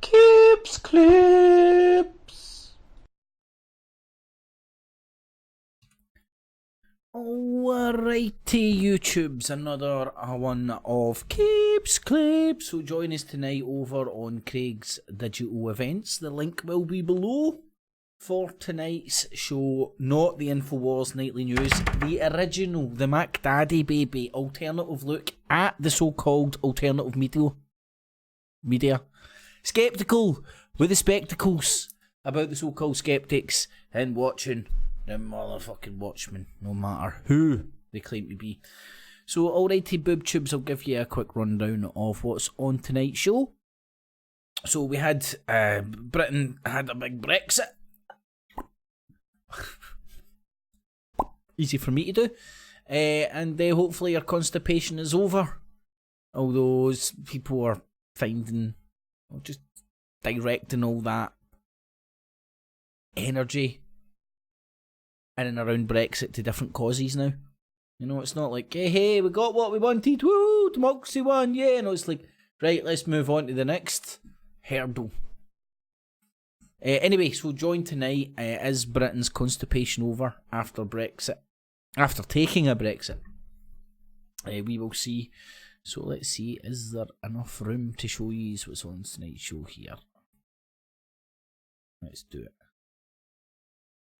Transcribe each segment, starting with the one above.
Clips, clips. Alrighty, YouTube's another one of Clips, clips. So join us tonight over on Craig's digital events. The link will be below for tonight's show. Not the Infowars nightly news, the original, the Mac Daddy baby, alternative look at the so-called alternative media. Skeptical with the spectacles about the so-called skeptics and watching them motherfucking watchmen, no matter who they claim to be. So alrighty, boob tubes, I'll give you a quick rundown of what's on tonight's show. So we had Britain had a big Brexit. Easy for me to do. And hopefully your constipation is over. All those people are finding, just directing all that energy in and around Brexit to different causes now. You know, it's not like, hey, we got what we wanted, woo, democracy won, yeah. No, it's like, right, let's move on to the next hurdle. Anyway, so join tonight. Is Britain's constipation over after Brexit? After taking a Brexit? We will see. So let's see, is there enough room to show you what's on tonight's show here? Let's do it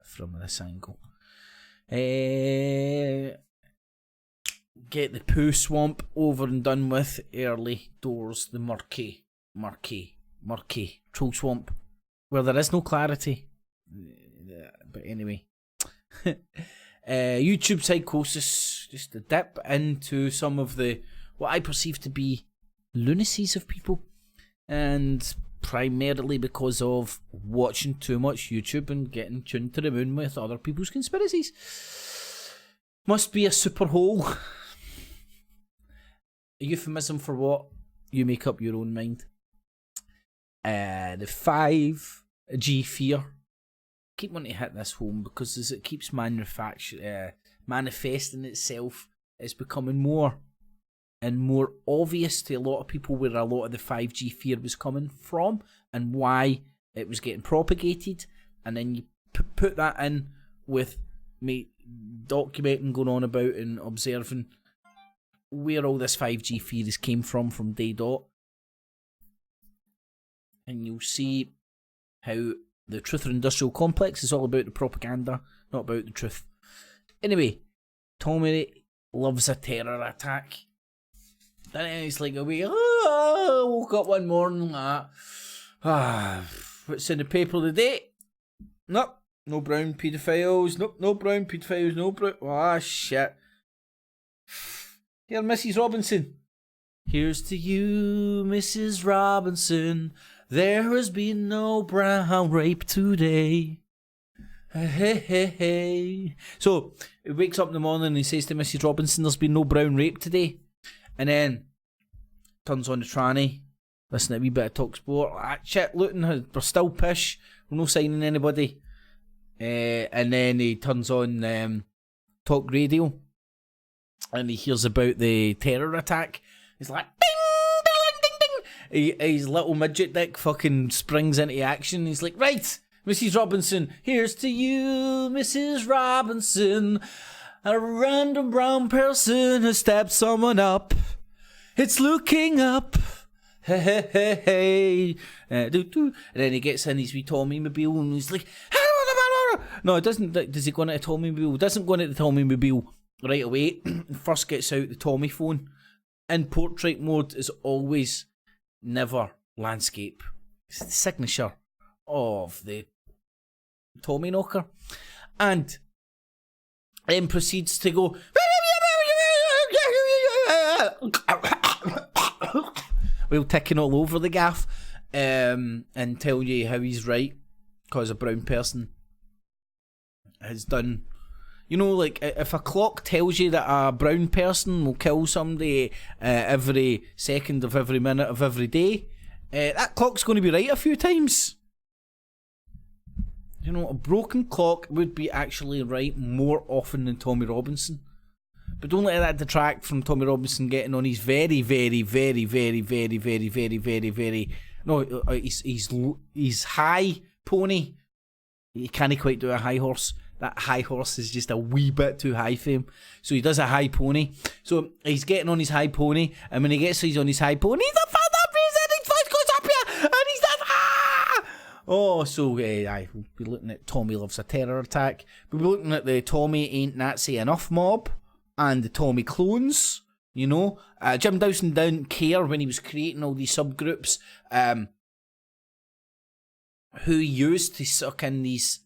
from this angle. Get the poo swamp over and done with early doors. The murky troll swamp where there is no clarity. But anyway. YouTube psychosis, just a dip into some of the what I perceive to be lunacies of people, and primarily because of watching too much YouTube and getting tuned to the moon with other people's conspiracies. Must be a super hole. A euphemism for what? You make up your own mind. The 5G fear. Keep wanting to hit this home because as it keeps manifesting itself, it's becoming more and more obvious to a lot of people where a lot of the 5G fear was coming from and why it was getting propagated. And then you put that in with me documenting, going on about and observing where all this 5G fears came from day dot. And you'll see how the Truth Industrial Complex is all about the propaganda, not about the truth. Anyway, Tommy loves a terror attack. Then he's like, woke up one morning, what's in the paper today? Nope, no brown paedophiles, no brown paedophiles, no brown, shit. Here, Mrs. Robinson. Here's to you, Mrs. Robinson. There has been no brown rape today. Hey. So, he wakes up in the morning and he says to Mrs. Robinson, there's been no brown rape today. And then, turns on the tranny, listen to a wee bit of talk sport. Shit, looting, we're still pish, we're no signing anybody. And then he turns on talk radio, and he hears about the terror attack. He's like, ding, ding, ding, ding. His little midget dick fucking springs into action. He's like, right, Mrs. Robinson, here's to you, Mrs. Robinson. A random brown person has stabbed someone up. It's looking up. Hey. And then he gets in his wee Tommy Mobile and he's like, no, it doesn't. Does he go into the Tommy Mobile? Doesn't go into the Tommy Mobile right away. First gets out the Tommy phone. In portrait mode is always never landscape. It's the signature of the Tommy knocker. And then proceeds to go while ticking all over the gaff, and tell you how he's right because a brown person has done, you know, like if a clock tells you that a brown person will kill somebody every second of every minute of every day, that clock's going to be right a few times. You know, a broken clock would be actually right more often than Tommy Robinson. But don't let that detract from Tommy Robinson getting on his very, very, very, very, very, very, very, very, very No, he's high pony. He can't quite do a high horse. That high horse is just a wee bit too high for him. So he does a high pony. So he's getting on his high pony, and when he's on his high pony, he's a father prison. His voice goes up here, and he's like, ah! Oh, so we'll be looking at Tommy Loves a Terror Attack. We'll be looking at the Tommy Ain't Nazi Enough mob, and the Tommy clones. You know, Jim Dawson didn't care when he was creating all these subgroups. Who used to suck in these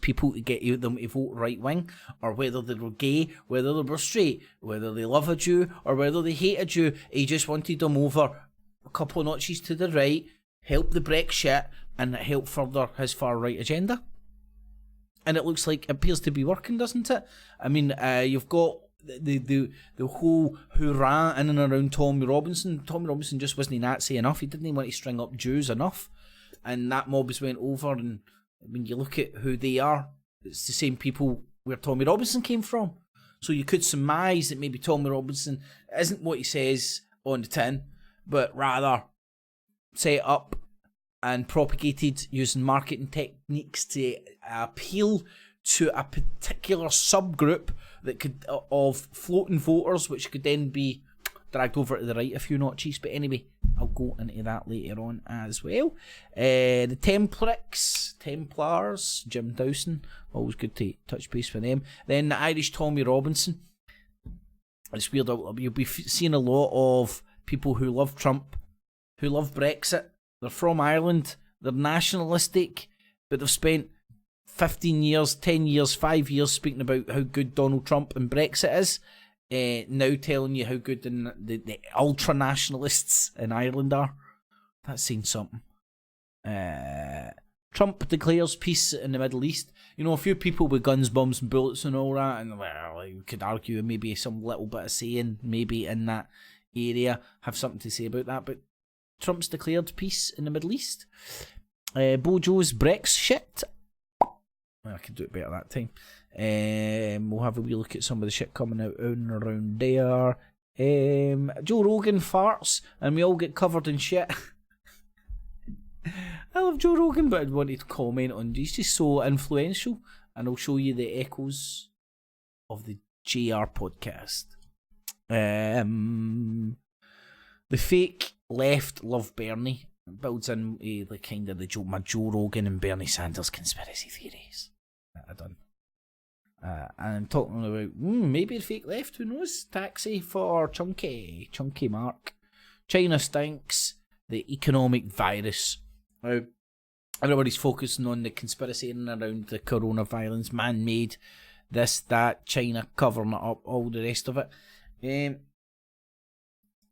people to get them to vote right wing, or whether they were gay, whether they were straight, whether they love a Jew, or whether they hate a Jew. He just wanted them over a couple of notches to the right, help the Brexit, and help further his far right agenda. And it looks like it appears to be working, doesn't it? I mean, you've got the whole hoorah in and around Tommy Robinson. Tommy Robinson just wasn't Nazi enough. He didn't even want to string up Jews enough. And that mob has went over, and when you look at who they are, it's the same people where Tommy Robinson came from. So you could surmise that maybe Tommy Robinson isn't what he says on the tin, but rather set up and propagated using marketing techniques to appeal to a particular subgroup that could of floating voters, which could then be dragged over to the right a few notches. But anyway, I'll go into that later on as well. The Templars, Jim Dawson, always good to touch base with them. Then the Irish Tommy Robinson. It's weird, you'll be seeing a lot of people who love Trump, who love Brexit. They're from Ireland, they're nationalistic, but they've spent 15 years, 10 years, 5 years speaking about how good Donald Trump and Brexit is. Now telling you how good the ultra-nationalists in Ireland are. That's saying something. Trump declares peace in the Middle East. You know, a few people with guns, bombs and bullets and all that, and well, you could argue maybe some little bit of saying maybe in that area have something to say about that, but Trump's declared peace in the Middle East. Bojo's Brexit. Well, I could do it better that time. We'll have a wee look at some of the shit coming out and around there. Joe Rogan farts and we all get covered in shit. I love Joe Rogan, but I'd wanted to comment on, he's just so influential, and I'll show you the echoes of the JR podcast. The fake left love Bernie. It builds in the kind of my Joe Rogan and Bernie Sanders conspiracy theories that I've done. And I'm talking about maybe the fake left, who knows? Taxi for Chunky Mark. China stinks. The economic virus. Now, everybody's focusing on the conspiracy in and around the coronavirus, man-made, this, that, China covering it up, all the rest of it.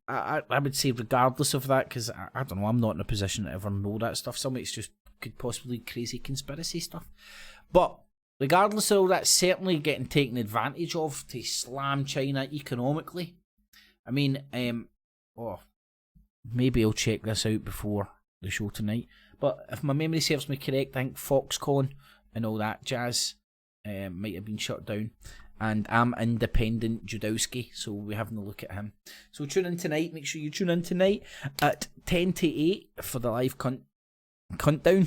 I would say regardless of that, because I don't know, I'm not in a position to ever know that stuff. Some of it's just could possibly crazy conspiracy stuff. But regardless of all that, certainly getting taken advantage of to slam China economically. I mean, maybe I'll check this out before the show tonight. But if my memory serves me correct, I think Foxconn and all that jazz might have been shut down. And I'm independent Judowski, so we're having a look at him. So tune in tonight. Make sure you tune in tonight at 10 to 8 for the live countdown.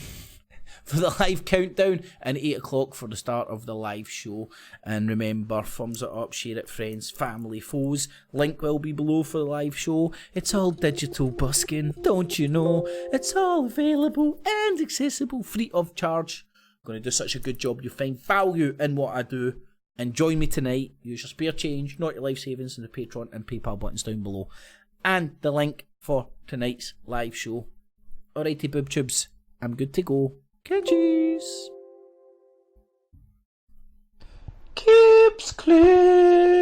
For the live countdown, and 8 o'clock for the start of the live show. And remember, thumbs it up, share it, friends, family, foes. Link will be below for the live show. It's all digital busking, don't you know? It's all available and accessible, free of charge. I'm going to do such a good job, you'll find value in what I do. And join me tonight. Use your spare change, not your life savings, in the Patreon and PayPal buttons down below. And the link for tonight's live show. Alrighty, boob tubes, I'm good to go. Catches. Keeps clear.